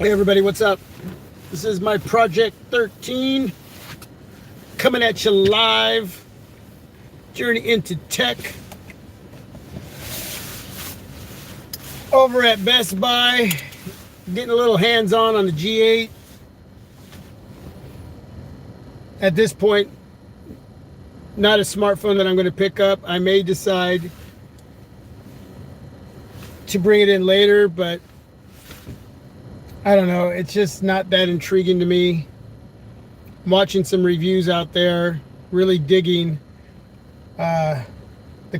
Hey everybody, what's up? This is my Project 13 coming at you live. Journey into tech over at Best Buy. Getting a little hands-on the G8. At this point, not a smartphone that I'm going to pick up. I may decide to bring it in later, but I don't know. It's just not that intriguing to me. I'm watching some reviews out there, really digging the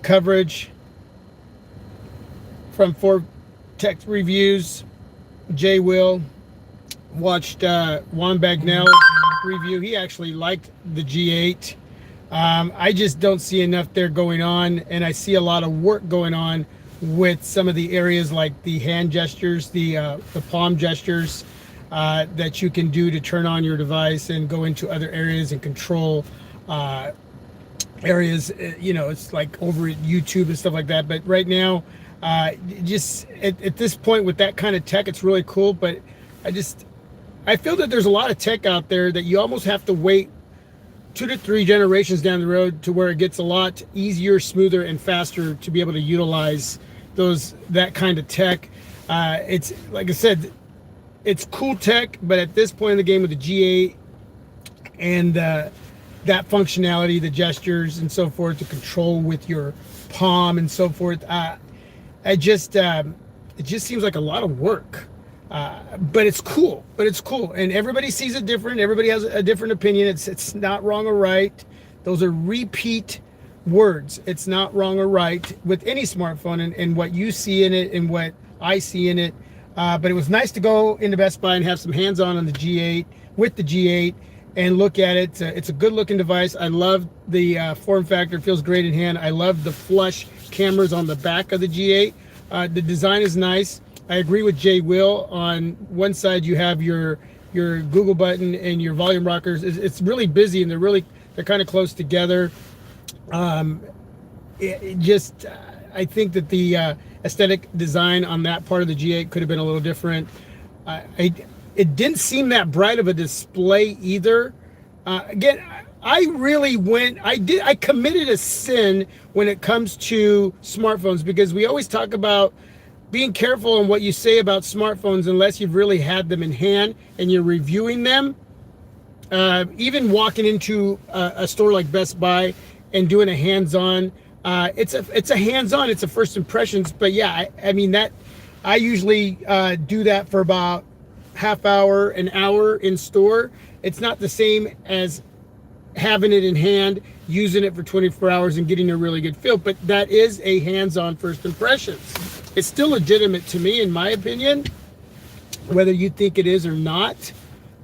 coverage from 4 Tech Reviews. Jay Will watched Juan Bagnell's review. He actually liked the G8. I just don't see enough there going on, and I see a lot of work going on with some of the areas like the hand gestures, the palm gestures that you can do to turn on your device and go into other areas and control areas. You know, it's like over at YouTube and stuff like that. But right now, just at this point with that kind of tech, it's really cool. But I feel that there's a lot of tech out there that you almost have to wait 2 to 3 generations down the road to where it gets a lot easier, smoother, and faster to be able to utilize that kind of tech. It's like I said, it's cool tech, but at this point in the game with the G8 and that functionality, the gestures and so forth, to control with your palm and so forth, it just seems like a lot of work. But it's cool. And everybody sees it different. Everybody has a different opinion. It's not wrong or right. Those are repeat words. It's not wrong or right with any smartphone and what you see in it and what I see in it. But it was nice to go into Best Buy and have some hands-on the G8 with the G8 and look at it. It's a good looking device. I love the form factor. It feels great in hand. I love the flush cameras on the back of the G8. The design is nice. I agree with Jay Will. On one side you have your Google button and your volume rockers. It's really busy and they're kind of close together. I think that the aesthetic design on that part of the G8 could have been a little different. It didn't seem that bright of a display either. Again, I committed a sin when it comes to smartphones, because we always talk about being careful on what you say about smartphones unless you've really had them in hand and you're reviewing them. Even walking into a store like Best Buy and doing a hands-on, it's a hands-on, it's a first impressions. But yeah, I mean that I usually do that for about half hour, an hour in store. It's not the same as having it in hand, using it for 24 hours and getting a really good feel. But that is a hands-on first impressions. It's still legitimate to me, in my opinion, whether you think it is or not.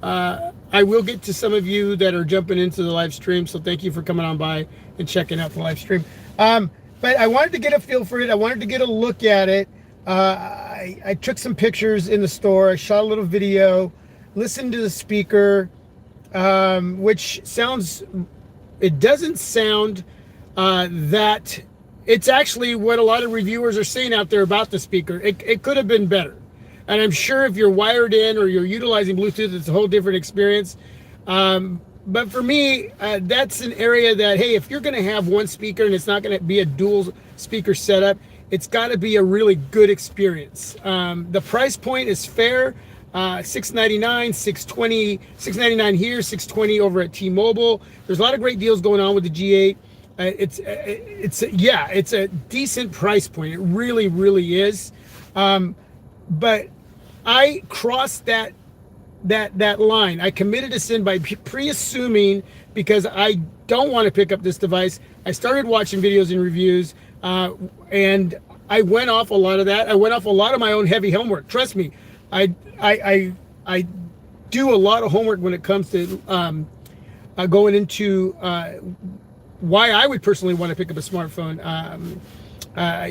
I will get to some of you that are jumping into the live stream, so thank you for coming on by and checking out the live stream. But I wanted to get a feel for it. I wanted to get a look at it. I took some pictures in the store. I shot a little video, listened to the speaker, which it doesn't sound that... It's actually what a lot of reviewers are saying out there about the speaker. It could have been better. And I'm sure if you're wired in or you're utilizing Bluetooth, it's a whole different experience. But for me, that's an area that, hey, if you're going to have one speaker and it's not going to be a dual speaker setup, it's got to be a really good experience. The price point is fair. $699, $620, $699 here, $620 over at T-Mobile. There's a lot of great deals going on with the G8. It's a decent price point. It really, really is. But I crossed that line. I committed a sin by pre-assuming, because I don't want to pick up this device. I started watching videos and reviews, and I went off a lot of that. I went off a lot of my own heavy homework. Trust me, I do a lot of homework when it comes to going into why I would personally want to pick up a smartphone,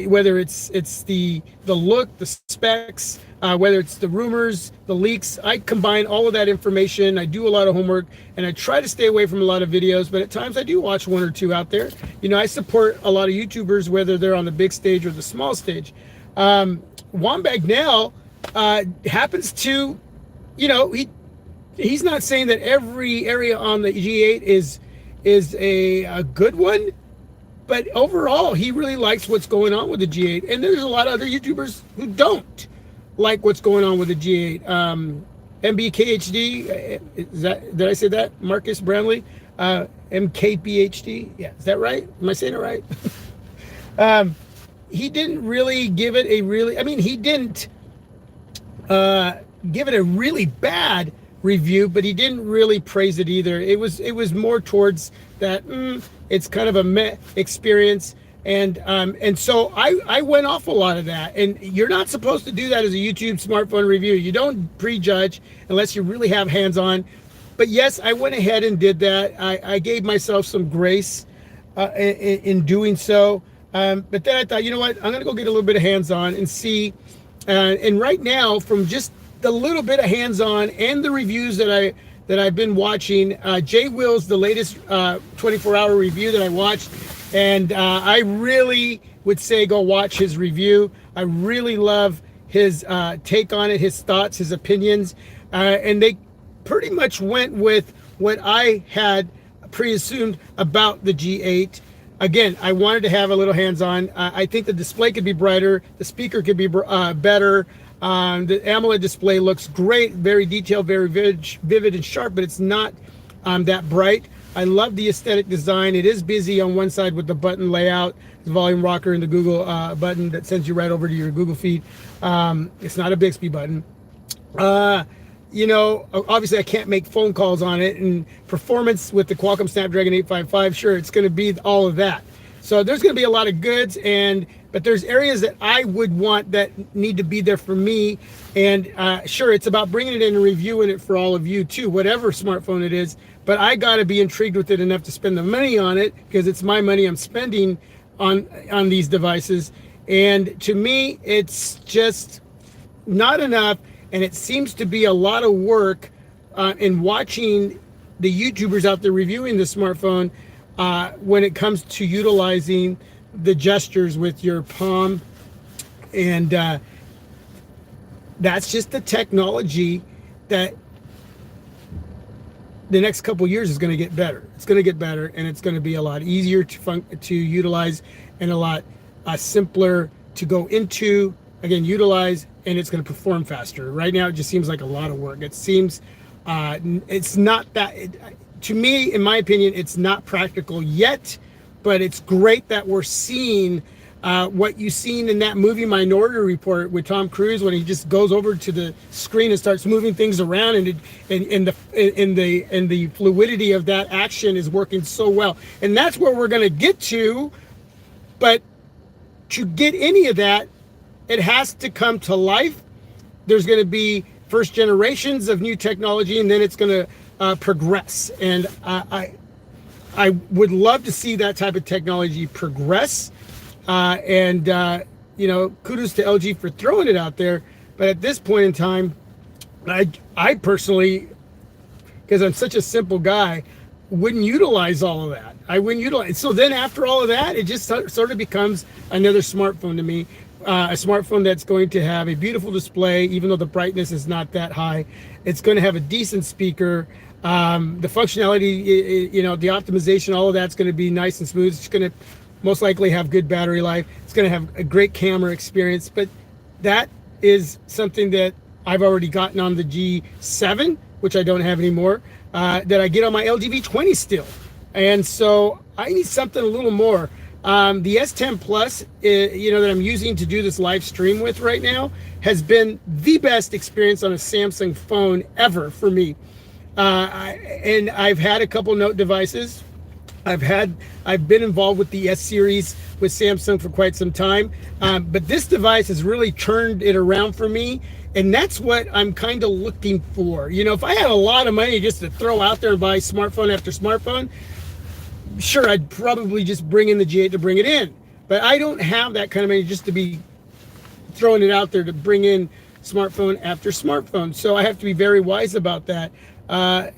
whether it's the look, the specs, whether it's the rumors, the leaks. I combine all of that information. I do a lot of homework, and I try to stay away from a lot of videos, but at times I do watch one or two out there. You know, I support a lot of YouTubers, whether they're on the big stage or the small stage. Juan Bagnell happens to you know, he's not saying that every area on the G8 is a good one, but overall, he really likes what's going on with the G8. And there's a lot of other YouTubers who don't like what's going on with the G8. MBKHD, did I say that? Marcus Brownlee, MKPHD. Yeah, is that right? Am I saying it right? He didn't really give it a really, I mean, he didn't give it a really bad review, but he didn't really praise it either. It was more towards that it's kind of a meh experience, and so I went off a lot of that. And you're not supposed to do that as a YouTube smartphone review. You don't prejudge unless you really have hands-on. But yes, I went ahead and did that. I gave myself some grace in doing so. But then I thought, you know what, I'm gonna go get a little bit of hands-on and see. And right now, from just the little bit of hands-on and the reviews that I've been watching, Jay Will's the latest 24-hour review that I watched, and I really would say go watch his review. I really love his take on it, his thoughts, his opinions, and they pretty much went with what I had pre-assumed about the G8. Again, I wanted to have a little hands-on. I think the display could be brighter, the speaker could be better. The AMOLED display looks great, very detailed, very vivid and sharp, but it's not that bright. I love the aesthetic design. It is busy on one side with the button layout, the volume rocker, and the Google button that sends you right over to your Google feed. It's not a Bixby button. You know, obviously I can't make phone calls on it, and performance with the Qualcomm Snapdragon 855, sure, it's going to be all of that. So there's going to be a lot of goods, but there's areas that I would want that need to be there for me. And sure, it's about bringing it in and reviewing it for all of you too, whatever smartphone it is. But I got to be intrigued with it enough to spend the money on it, because it's my money I'm spending on these devices. And to me, it's just not enough. And it seems to be a lot of work in watching the YouTubers out there reviewing the smartphone when it comes to utilizing the gestures with your palm. And that's just the technology that the next couple years is going to get better. It's going to get better, and it's going to be a lot easier to utilize, and a lot simpler to go into, again, utilize, and it's going to perform faster. Right now, it just seems like a lot of work. It seems it's not that, to me, in my opinion, it's not practical yet, but it's great that we're seeing what you've seen in that movie Minority Report with Tom Cruise, when he just goes over to the screen and starts moving things around, and the fluidity of that action is working so well. And that's where we're going to get to. But to get any of that, it has to come to life. There's going to be first generations of new technology, and then it's going to progress. And I would love to see that type of technology progress. You know, kudos to LG for throwing it out there. But at this point in time, I personally, because I'm such a simple guy, wouldn't utilize all of that. I wouldn't utilize. So then after all of that, it just sort of becomes another smartphone to me. A smartphone that's going to have a beautiful display, even though the brightness is not that high. It's going to have a decent speaker. The functionality, you know, the optimization, all of that's going to be nice and smooth. It's going to most likely have good battery life. It's going to have a great camera experience. But that is something that I've already gotten on the G7, which I don't have anymore, that I get on my LG V20 still. And so I need something a little more. The S10 Plus, you know, that I'm using to do this live stream with right now, has been the best experience on a Samsung phone ever for me. And I've had a couple Note devices. I've been involved with the S series with Samsung for quite some time. But this device has really turned it around for me. And that's what I'm kind of looking for. You know, if I had a lot of money just to throw out there and buy smartphone after smartphone, sure, I'd probably just bring in the G8 to bring it in. But I don't have that kind of money just to be throwing it out there to bring in smartphone after smartphone. So I have to be very wise about that. The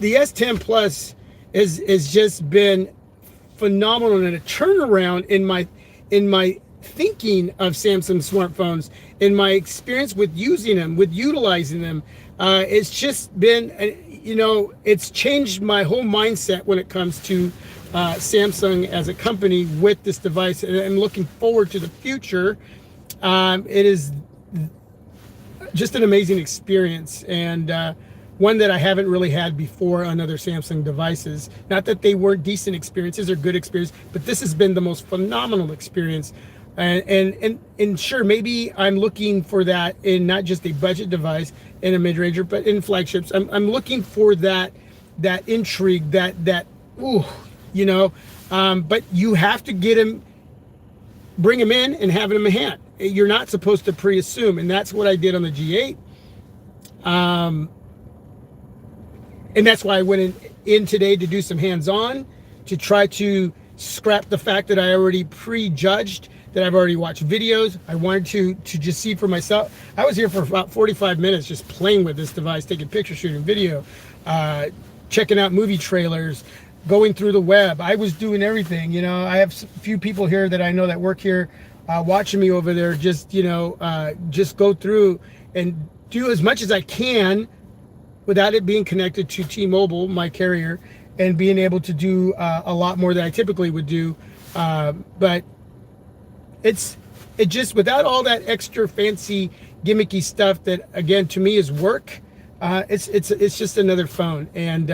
S10 Plus has just been phenomenal, and a turnaround in my thinking of Samsung smartphones and my experience with using them, with utilizing them. It's just been, it's changed my whole mindset when it comes to Samsung as a company with this device, and I'm looking forward to the future. It is just an amazing experience, and one that I haven't really had before on other Samsung devices. Not that they weren't decent experiences or good experience, but this has been the most phenomenal experience. And sure, maybe I'm looking for that in not just a budget device in a mid-ranger, but in flagships. I'm looking for that intrigue, that ooh, but you have to get him, bring him in and have him in hand. You're not supposed to pre-assume, and that's what I did on the G8. And that's why I went in today to do some hands-on, to try to scrap the fact that I already prejudged, that I've already watched videos. I wanted to just see for myself. I was here for about 45 minutes just playing with this device, taking pictures, shooting video, checking out movie trailers, going through the web. I was doing everything. I have a few people here that I know that work here watching me over there, just go through and do as much as I can without it being connected to T-Mobile, my carrier, and being able to do a lot more than I typically would do. But it just, without all that extra fancy gimmicky stuff that, again, to me is work, it's just another phone. And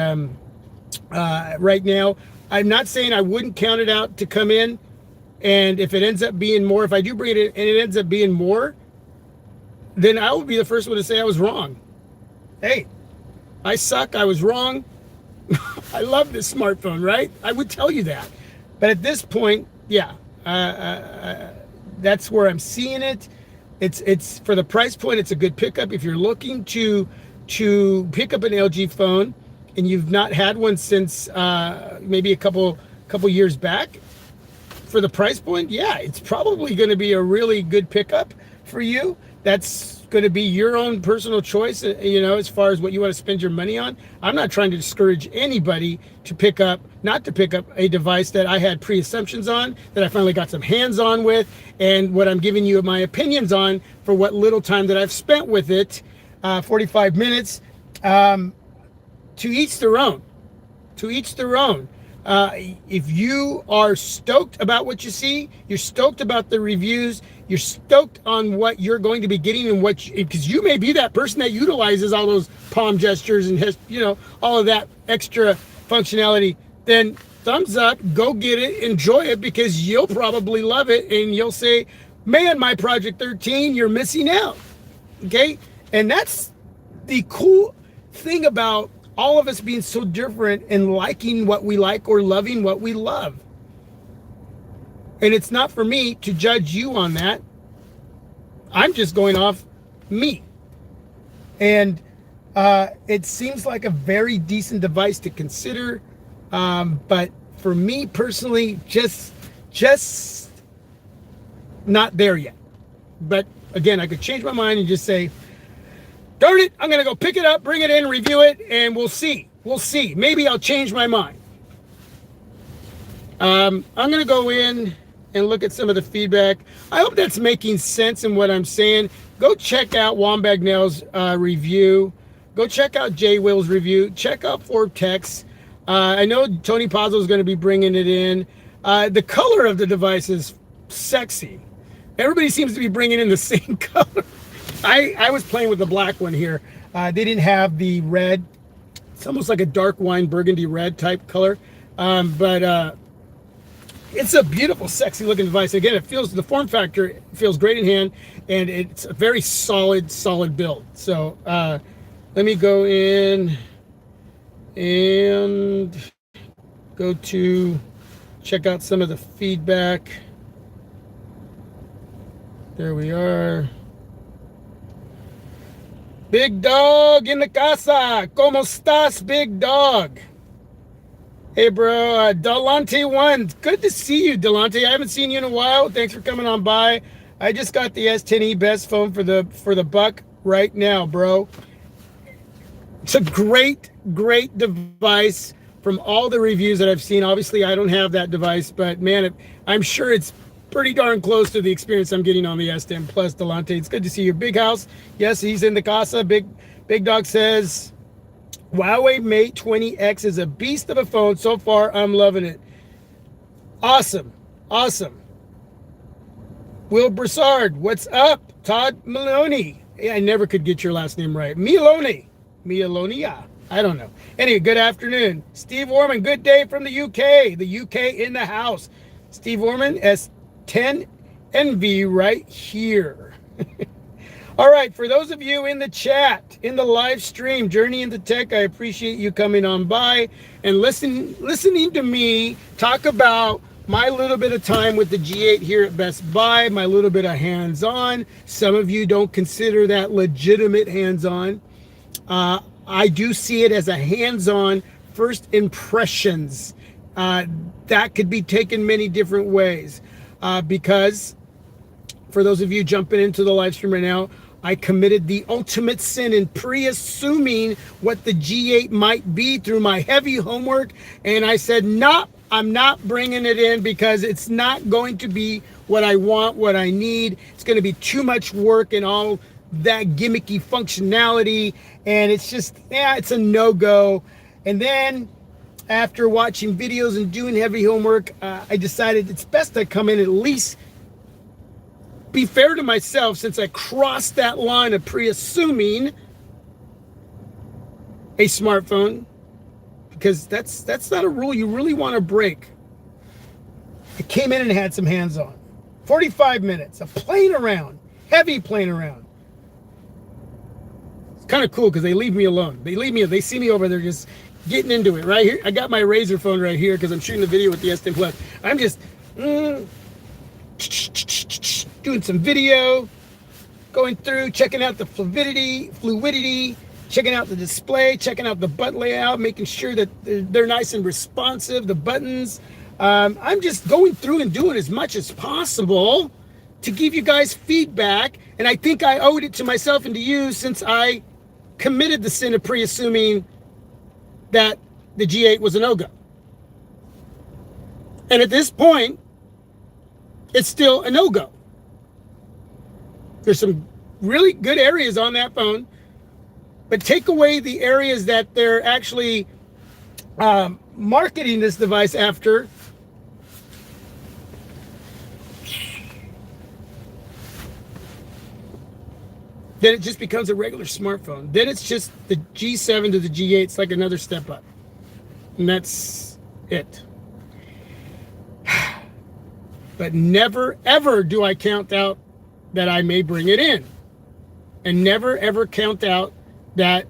right now, I'm not saying I wouldn't count it out to come in, and if it ends up being more, if I do bring it in and it ends up being more, then I will be the first one to say I was wrong. Hey, I suck, I was wrong. I love this smartphone, right? I would tell you that. But at this point, yeah, that's where I'm seeing it. It's for the price point, it's a good pickup. If you're looking to pick up an LG phone and you've not had one since maybe a couple years back, for the price point, yeah, it's probably going to be a really good pickup for you. That's going to be your own personal choice, as far as what you want to spend your money on. I'm not trying to discourage anybody not to pick up a device that I had pre-assumptions on, that I finally got some hands-on with, and what I'm giving you my opinions on for what little time that I've spent with it, 45 minutes. To each their own. To each their own. If you are stoked about what you see, you're stoked about the reviews, you're stoked on what you're going to be getting, and because you may be that person that utilizes all those palm gestures and has, all of that extra functionality, then thumbs up, go get it, enjoy it, because you'll probably love it, and you'll say, man, my Project 13, you're missing out. Okay? And that's the cool thing about all of us being so different and liking what we like or loving what we love. And it's not for me to judge you on that. I'm just going off me. And it seems like a very decent device to consider. But for me personally, just not there yet. But again, I could change my mind and just say, darn it, I'm going to go pick it up, bring it in, review it, and we'll see. We'll see. Maybe I'll change my mind. I'm going to go in and look at some of the feedback. I hope that's making sense in what I'm saying. Go check out Juan Bagnell's review. Go check out Jay Will's review. Check out Ford Tech's. I know Tony Pazzo is going to be bringing it in. The color of the device is sexy. Everybody seems to be bringing in the same color. I was playing with the black one here. They didn't have the red. It's almost like a dark wine burgundy red type color. But it's a beautiful, sexy looking device. Again, the form factor feels great in hand, and it's a very solid build. So let me go in and go to check out some of the feedback. There we are. Big Dog in the casa. ¿Cómo estás, Big Dog? Hey, bro. Delante1. Good to see you, Delante. I haven't seen you in a while. Thanks for coming on by. I just got the S10e best phone for the buck right now, bro. It's a great from all the reviews that I've seen. Obviously, I don't have that device, but man, I'm sure it's pretty darn close to the experience I'm getting on the S10 Plus. Delante, it's good to see your big house. Yes, he's in the casa. Big Dog says, Huawei Mate 20X is a beast of a phone. So far, I'm loving it. Awesome. Will Broussard, what's up? Todd Maloney. Yeah, I never could get your last name right. Mialonia. I don't know. Anyway, good afternoon. Steve Warman, good day from the UK. The UK in the house. Steve Warman, S10 Envy right here. All right, for those of you in the chat, in the live stream, Journey into Tech, I appreciate you coming on by and listening to me talk about my little bit of time with the G8 here at Best Buy, my little bit of hands-on. Some of you don't consider that legitimate hands-on. I do see it as a hands-on first impressions. That could be taken many different ways because for those of you jumping into the live stream right now, I committed the ultimate sin in pre-assuming what the G8 might be through my heavy homework. And I said, nope, I'm not bringing it in because it's not going to be what I want, what I need. It's going to be too much work and all that gimmicky functionality. And it's just, it's a no-go. And then after watching videos and doing heavy homework, I decided it's best I come in at least be fair to myself since I crossed that line of pre-assuming a smartphone, because that's not a rule you really want to break. It came in and had some hands-on. 45 minutes of playing around, heavy playing around. It's kind of cool because they leave me alone. They see me over there just getting into it right here. I got my Razer phone right here because I'm shooting the video with the S10 Plus. I'm just doing some video, going through, checking out the fluidity, checking out the display, checking out the button layout, making sure that they're nice and responsive, the buttons. I'm just going through and doing as much as possible to give you guys feedback. And I think I owed it to myself and to you since I committed the sin of pre-assuming that the G8 was a no-go. And at this point, it's still a no-go. There's some really good areas on that phone, but take away the areas that they're actually marketing this device after. Then it just becomes a regular smartphone. Then it's just the G7 to the G8. It's like another step up. And that's it. But never, ever do I count out that I may bring it in. And never, ever count out that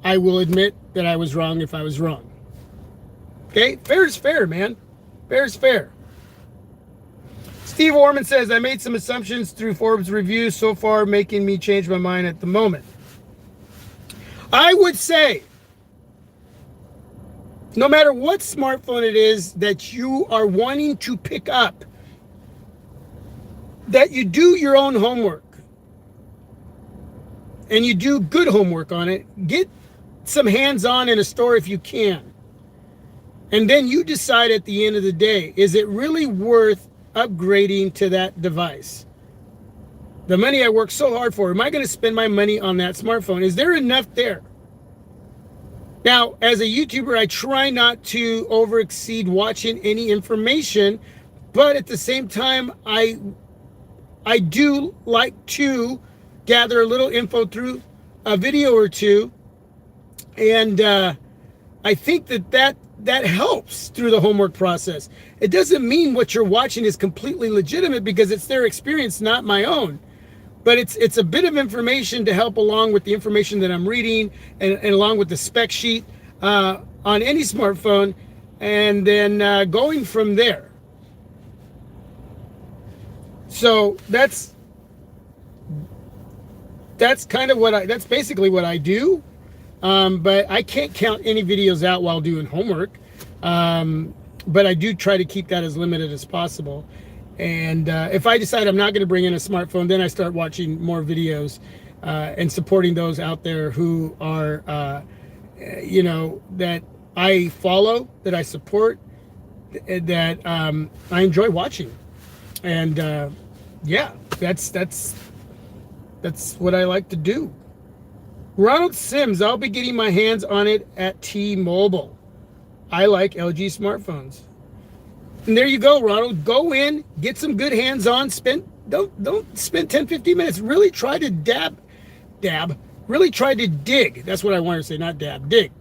I will admit that I was wrong if I was wrong. Okay? Fair is fair, man. Fair is fair. Steve Orman says, I made some assumptions through Forbes review so far, making me change my mind at the moment. I would say, no matter what smartphone it is that you are wanting to pick up, that you do your own homework and you do good homework on it. Get some hands-on in a store if you can. And then you decide at the end of the day, is it really worth upgrading to that device? The money I work so hard for, am I going to spend my money on that smartphone? Is there enough there? Now, as a YouTuber, I try not to overexceed watching any information, but at the same time, I do like to gather a little info through a video or two, and I think that helps through the homework process. It doesn't mean what you're watching is completely legitimate because it's their experience, not my own. But it's a bit of information to help along with the information that I'm reading and along with the spec sheet on any smartphone, and then going from there. So that's kind of that's basically what I do. But I can't count any videos out while doing homework. But I do try to keep that as limited as possible. And if I decide I'm not going to bring in a smartphone, then I start watching more videos and supporting those out there who are, that I follow, that I support, that I enjoy watching. And yeah, that's what I like to do. Ronald Sims, I'll be getting my hands on it at T-Mobile. I like LG smartphones. And there you go, Ronald. Go in, get some good hands-on. Don't spend 10-15 minutes. Really try to dab. Really try to dig. That's what I wanted to say, not dab. Dig.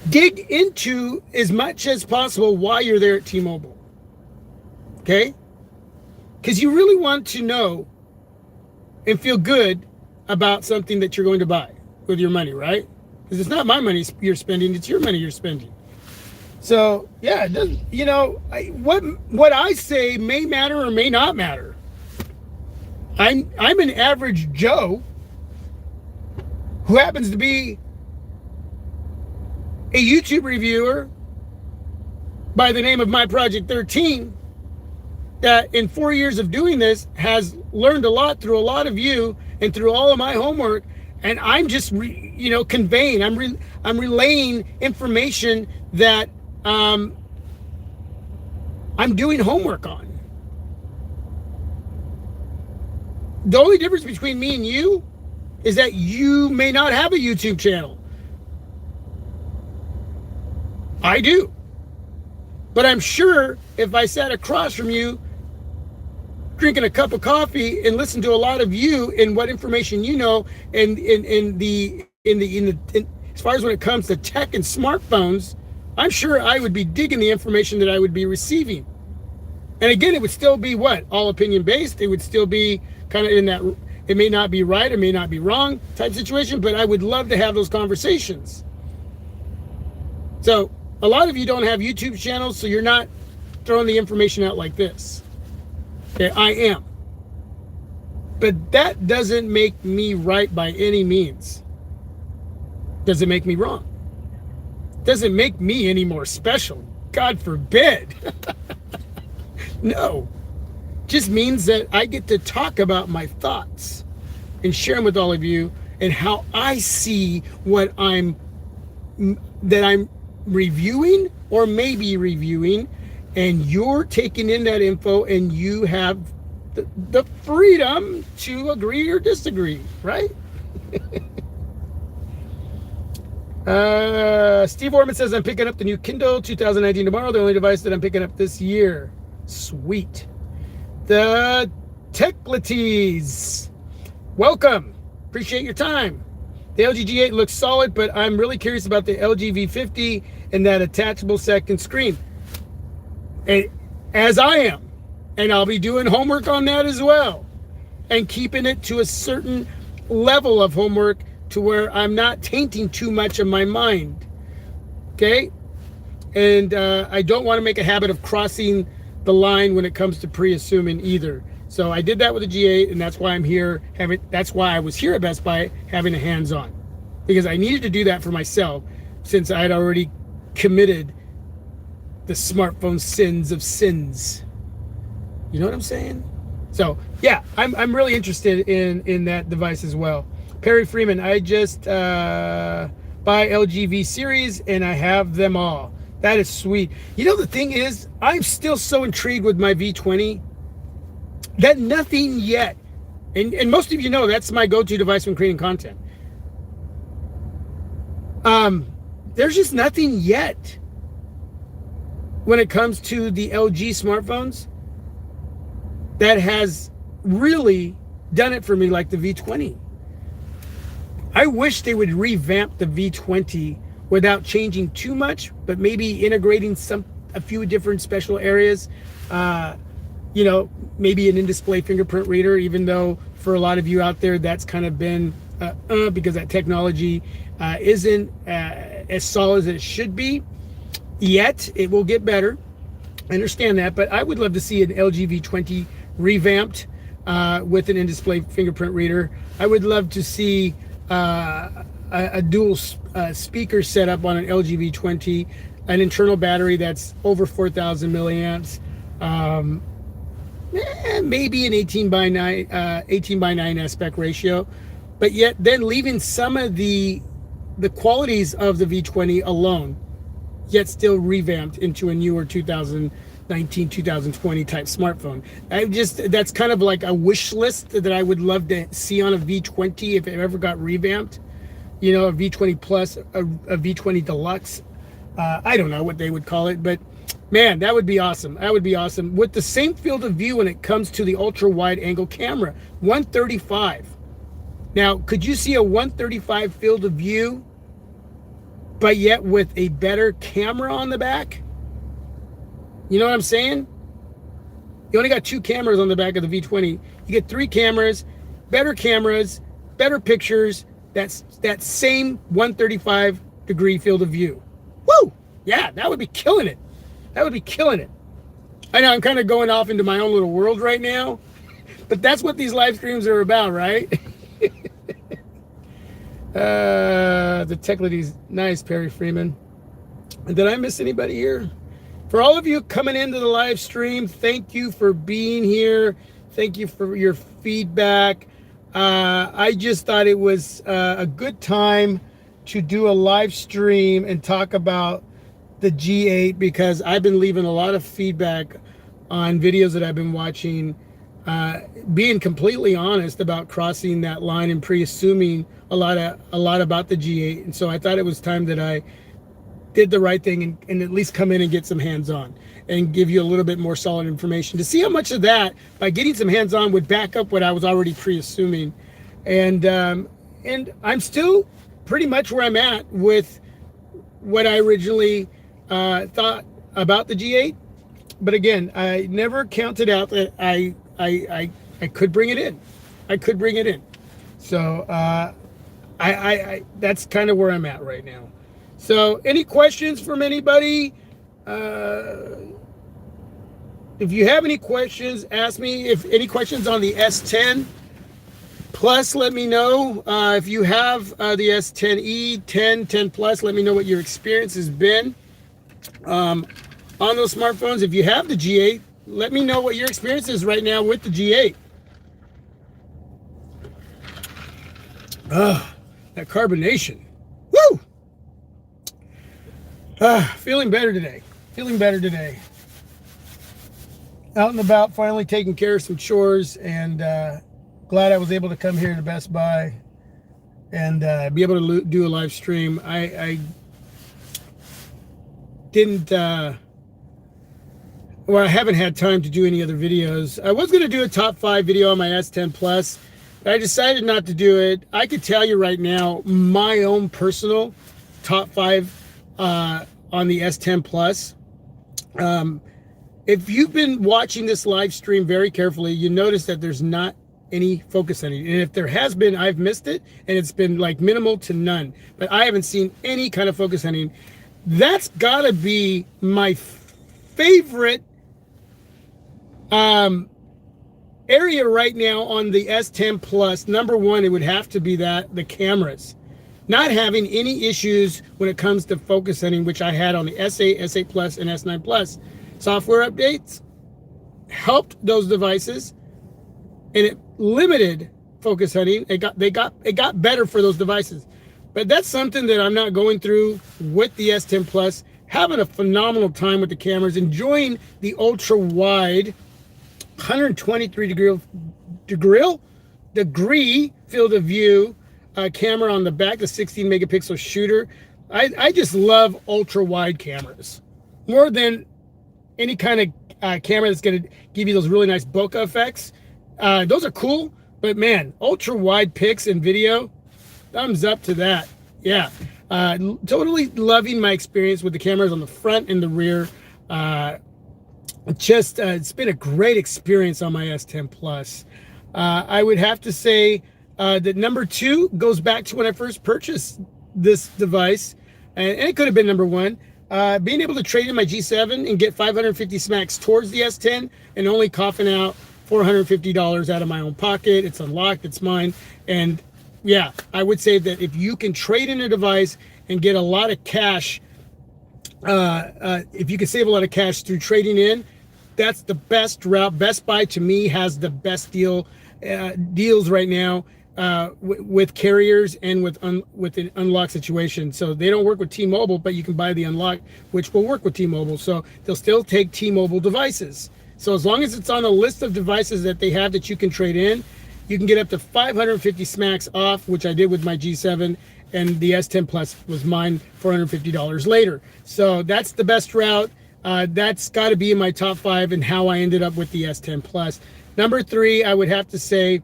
Dig into as much as possible while you're there at T-Mobile. Okay? Because you really want to know and feel good about something that you're going to buy with your money, right? Because it's not my money you're spending, it's your money you're spending. So yeah, it doesn't, what I say may matter or may not matter. I'm an average Joe who happens to be a YouTube reviewer by the name of My Project 13 that in 4 years of doing this has learned a lot through a lot of you and through all of my homework, and I'm just conveying, I'm relaying information that I'm doing homework on. The only difference between me and you is that you may not have a YouTube channel. I do. But I'm sure if I sat across from you drinking a cup of coffee and listened to a lot of you and what information you know, and as far as when it comes to tech and smartphones, I'm sure I would be digging the information that I would be receiving. And again, it would still be what? All opinion based. It would still be kind of in that, it may not be right, it may not be wrong type situation, but I would love to have those conversations. So a lot of you don't have YouTube channels, so you're not throwing the information out like this. Okay, I am. But that doesn't make me right by any means. Does it make me wrong? Doesn't make me any more special. God forbid. No. Just means that I get to talk about my thoughts and share them with all of you and how I see what I'm reviewing or maybe reviewing, and you're taking in that info and you have the freedom to agree or disagree, right? Steve Orman says, I'm picking up the new Kindle 2019 tomorrow, the only device that I'm picking up this year. Sweet. The Techlates, welcome. Appreciate your time. The LG G8 looks solid, but I'm really curious about the LG V50 and that attachable second screen. And as I am, and I'll be doing homework on that as well, and keeping it to a certain level of homework to where I'm not tainting too much of my mind. Okay? And I don't want to make a habit of crossing the line when it comes to pre-assuming either. So I did that with the G8, and that's why I'm here. That's why I was here at Best Buy having a hands-on, because I needed to do that for myself since I had already committed the smartphone sins of sins. You know what I'm saying? So yeah, I'm really interested in that device as well. Perry Freeman, I just buy LG V series and I have them all. That is sweet. You know, the thing is, I'm still so intrigued with my V20 that nothing yet, and most of you know that's my go-to device when creating content. There's just nothing yet when it comes to the LG smartphones that has really done it for me like the V20. I wish they would revamp the V20 without changing too much, but maybe integrating a few different special areas. Maybe an in-display fingerprint reader, even though for a lot of you out there, that's kind of been because that technology isn't as solid as it should be yet. It will get better. I understand that, but I would love to see an LG V20 revamped with an in-display fingerprint reader. I would love to see a dual speaker setup on an LG V20, an internal battery that's over 4,000 milliamps, maybe an 18 by 9 aspect ratio, but yet then leaving some of the qualities of the V20 alone, yet still revamped into a newer 2020 type smartphone. That's kind of like a wish list that I would love to see on a V20 if it ever got revamped. You know, a V20 Plus, a V20 Deluxe. I don't know what they would call it, but man, that would be awesome. That would be awesome. With the same field of view when it comes to the ultra wide angle camera, 135. Now, could you see a 135 field of view, but yet with a better camera on the back? You know what I'm saying? You only got 2 cameras on the back of the V20. You get 3 cameras, better pictures, that same 135 degree field of view. Woo! Yeah, that would be killing it. That would be killing it. I know I'm kind of going off into my own little world right now, but that's what these live streams are about, right? The tech lady's nice, Perry Freeman. Did I miss anybody here? For all of you coming into the live stream, thank you for being here. Thank you for your feedback. I just thought it was a good time to do a live stream and talk about the G8 because I've been leaving a lot of feedback on videos that I've been watching, being completely honest about crossing that line and pre-assuming a lot about the G8. And so I thought it was time that I did the right thing and at least come in and get some hands-on and give you a little bit more solid information to see how much of that, by getting some hands-on, would back up what I was already pre-assuming. And I'm still pretty much where I'm at with what I originally thought about the G8. But again, I never counted out that I could bring it in. I could bring it in. So I that's kind of where I'm at right now. So any questions from anybody? If you have any questions, ask me. If any questions on the S10 Plus, let me know. If you have the S10e, 10 Plus, let me know what your experience has been on those smartphones. If you have the G8, let me know what your experience is right now with the G8. That carbonation. Woo! Feeling better today. Feeling better today. Out and about, finally taking care of some chores, and glad I was able to come here to Best Buy and be able to do a live stream. I didn't, well, I haven't had time to do any other videos. I was going to do a top 5 video on my S10 Plus, but I decided not to do it. I could tell you right now, my own personal top 5 on the S10 Plus. If you've been watching this live stream very carefully, you notice that there's not any focus setting. And if there has been, I've missed it, and it's been like minimal to none. But I haven't seen any kind of focus setting. That's gotta be my favorite area right now on the S10 Plus. Number one, it would have to be that the cameras. Not having any issues when it comes to focus setting, which I had on the S8, S8 Plus, and S9 Plus. Software updates helped those devices, and it limited focus setting. It got better for those devices. But that's something that I'm not going through with the S10 Plus. Having a phenomenal time with the cameras, enjoying the ultra wide 123 degree field of view camera on the back, the 16 megapixel shooter. I just love ultra wide cameras more than any kind of camera that's going to give you those really nice bokeh effects. Those are cool, but man, ultra wide pics and video, thumbs up to that. Yeah, totally loving my experience with the cameras on the front and the rear. It's been a great experience on my S10 Plus. I would have to say that number 2 goes back to when I first purchased this device, and it could have been number 1. Being able to trade in my G7 and get 550 smacks towards the S10 and only coughing out $450 out of my own pocket. It's unlocked, it's mine. And yeah, I would say that if you can trade in a device and get a lot of cash, if you can save a lot of cash through trading in, that's the best route. Best Buy to me has the best deals right now. with carriers and with an unlock situation. So they don't work with T-Mobile, but you can buy the unlock, which will work with T-Mobile. So they'll still take T-Mobile devices. So as long as it's on a list of devices that they have that you can trade in, you can get up to 550 smacks off, which I did with my G7, and the S10 Plus was mine $450 later. So that's the best route. That's got to be in my top 5 and how I ended up with the S10 Plus. Number 3, I would have to say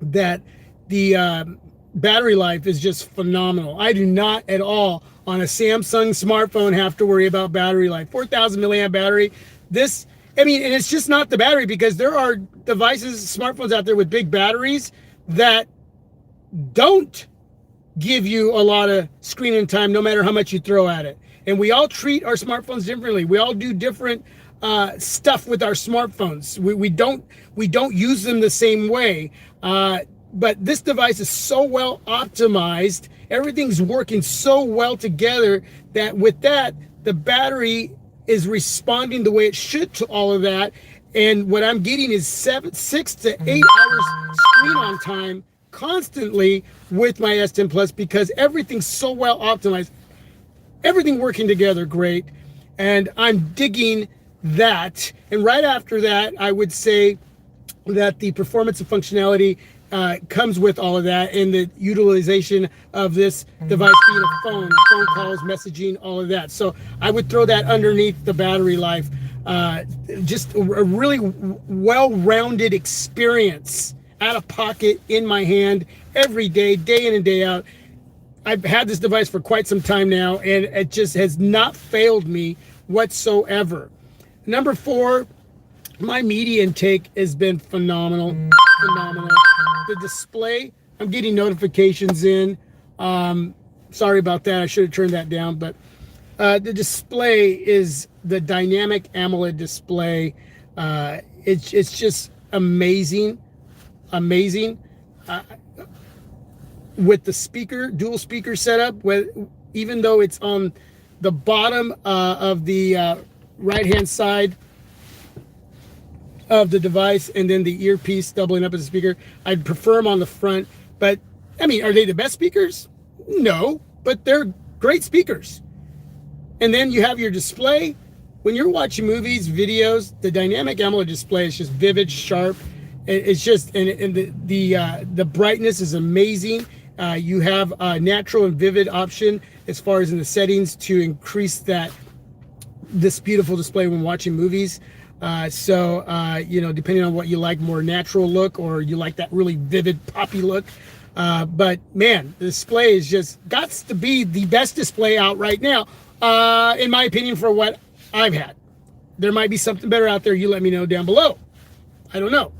that the battery life is just phenomenal. I do not at all on a Samsung smartphone have to worry about battery life. 4,000 milliamp battery. This, I mean, and it's just not the battery, because there are devices, smartphones out there with big batteries that don't give you a lot of screen time, no matter how much you throw at it. And we all treat our smartphones differently. We all do different stuff with our smartphones. We don't use them the same way. But this device is so well optimized. Everything's working so well together that with that, the battery is responding the way it should to all of that. And what I'm getting is 6 to 8 hours screen on time constantly with my S10 Plus, because everything's so well optimized. Everything working together great. And I'm digging that. And right after that, I would say that the performance and functionality comes with all of that, and the utilization of this device being a phone calls, messaging, all of that. So I would throw that underneath the battery life. Just a really well-rounded experience out of pocket in my hand every day, day in and day out. I've had this device for quite some time now, and it just has not failed me whatsoever. Number 4, my media intake has been phenomenal. The display, I'm getting notifications in. Sorry about that. I should have turned that down. But the display is the dynamic AMOLED display. It's just amazing. With the speaker, dual speaker setup, even though it's on the bottom of the right-hand side of the device, and then the earpiece doubling up as a speaker, I'd prefer them on the front. But I mean, are they the best speakers? No, but they're great speakers. And then you have your display. When you're watching movies, videos, the dynamic AMOLED display is just vivid, sharp. It's just, and the brightness is amazing. You have a natural and vivid option as far as in the settings to increase this beautiful display when watching movies. You know, depending on what you like, more natural look, or you like that really vivid poppy look. But man, the display is just got to be the best display out right now, in my opinion, for what I've had. There might be something better out there. You let me know down below. I don't know.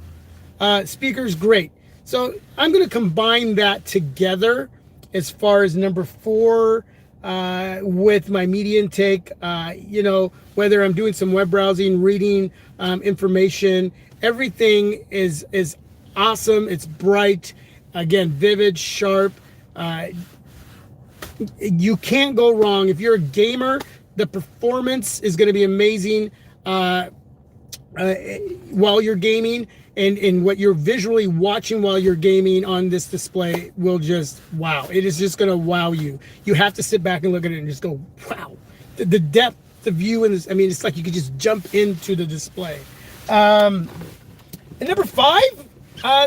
Speakers, great. So I'm going to combine that together as far as number 4 with my media intake. You know, whether I'm doing some web browsing, reading information, everything is awesome. It's bright, again, vivid, sharp. You can't go wrong. If you're a gamer, the performance is going to be amazing while you're gaming. And what you're visually watching while you're gaming on this display will just wow. It is just going to wow you. You have to sit back and look at it and just go, wow. The depth, the view in this, I mean, it's like you could just jump into the display. And number 5,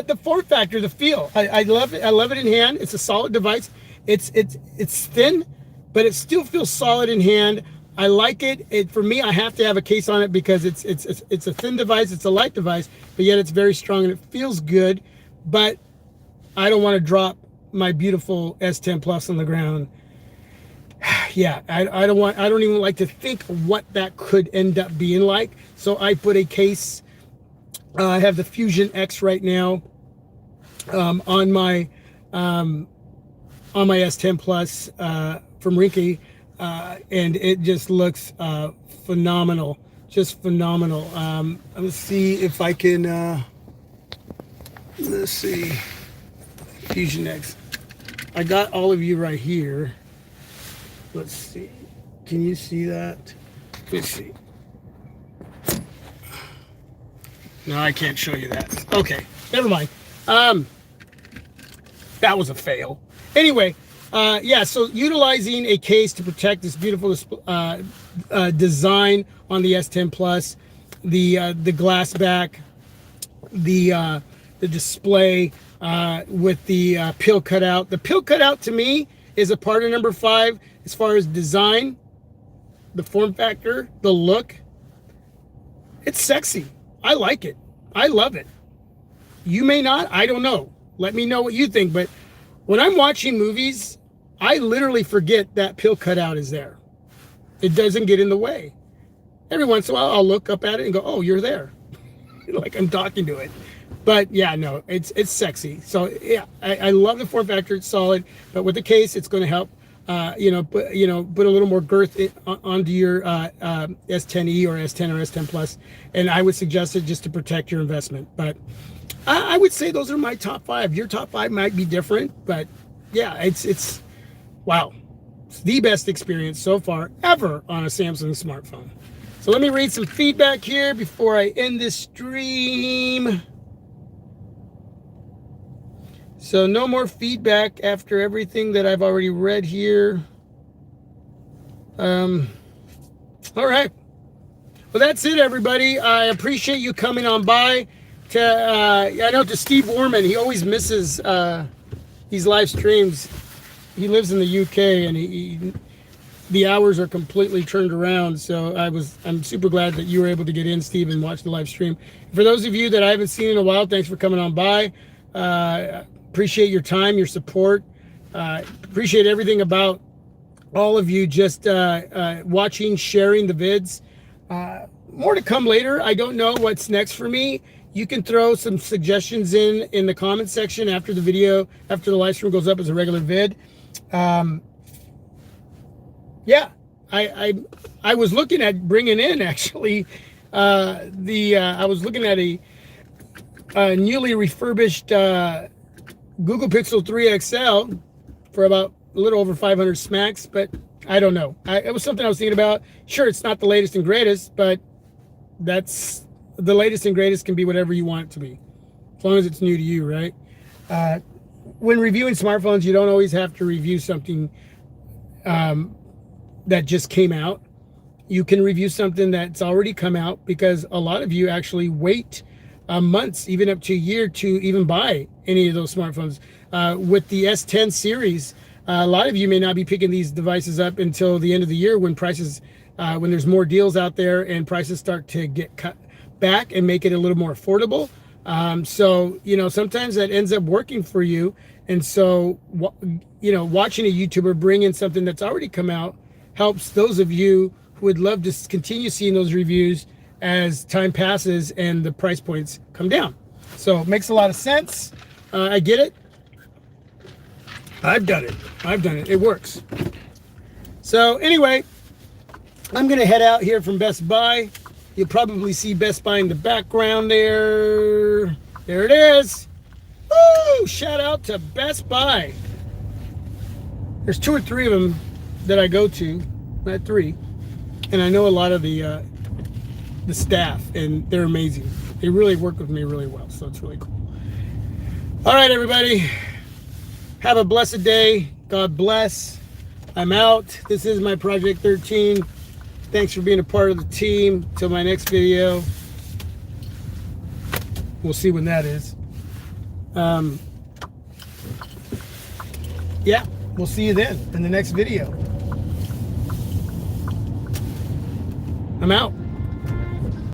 the form factor, the feel. I love it. I love it in hand. It's a solid device. It's thin, but it still feels solid in hand. I like it. For me, I have to have a case on it because it's a thin device, it's a light device, but yet it's very strong and it feels good. But I don't want to drop my beautiful S10 Plus on the ground. Yeah, I don't even like to think what that could end up being like. So I put a case. I have the Fusion X right now on my S10 Plus from Rinky. And it just looks phenomenal, just phenomenal. Let's see if I can, let's see, Fusion X. I got all of you right here. Let's see, can you see that? Let's see. No, I can't show you that. Okay, never mind. That was a fail. Anyway, yeah, so utilizing a case to protect this beautiful design on the S10 Plus, the glass back, the display with the pill cutout. The pill cutout to me is a part of number 5 as far as design, the form factor, the look. It's sexy. I like it. I love it. You may not. I don't know. Let me know what you think. But when I'm watching movies, I literally forget that pill cutout is there. It doesn't get in the way. Every once in a while, I'll look up at it and go, oh, you're there. Like I'm talking to it. But yeah, no, it's sexy. So yeah, I love the form factor. It's solid. But with the case, it's going to help, put a little more girth onto your S10e or S10 or S10 Plus. And I would suggest it just to protect your investment. But I would say those are my top 5. Your top 5 might be different, but yeah, it's wow. It's the best experience so far ever on a Samsung smartphone. So let me read some feedback here before I end this stream. So no more feedback after everything that I've already read here. All right. Well, that's it, everybody. I appreciate you coming on by. I know to Steve Warman, he always misses these live streams. He lives in the UK, and the hours are completely turned around. So I'm super glad that you were able to get in, Steve, and watch the live stream. For those of you that I haven't seen in a while, thanks for coming on by. Appreciate your time, your support. Appreciate everything about all of you just watching, sharing the vids. More to come later. I don't know what's next for me. You can throw some suggestions in the comment section after the video, after the live stream goes up as a regular vid. Yeah, I was looking at bringing in actually I was looking at a newly refurbished Google Pixel 3 XL for about a little over 500 smacks, but I don't know. It was something I was thinking about. Sure, it's not the latest and greatest, but that's the latest and greatest can be whatever you want it to be, as long as it's new to you, right? When reviewing smartphones, you don't always have to review something that just came out. You can review something that's already come out, because a lot of you actually wait months, even up to a year, to even buy any of those smartphones. With the S10 series, a lot of you may not be picking these devices up until the end of the year, when prices, when there's more deals out there and prices start to get cut back and make it a little more affordable. So, sometimes that ends up working for you. And so, watching a YouTuber bring in something that's already come out helps those of you who would love to continue seeing those reviews as time passes and the price points come down. So it makes a lot of sense. I get it. I've done it. It works. So anyway, I'm going to head out here from Best Buy. You'll probably see Best Buy in the background there. There it is. Woo! Shout out to Best Buy. There's 2 or 3 of them that I go to, not 3. And I know a lot of the staff, and they're amazing. They really work with me really well, so it's really cool. All right, everybody. Have a blessed day. God bless. I'm out. This is my Project 13. Thanks for being a part of the team. Till my next video. We'll see when that is. Yeah, we'll see you then in the next video. I'm out.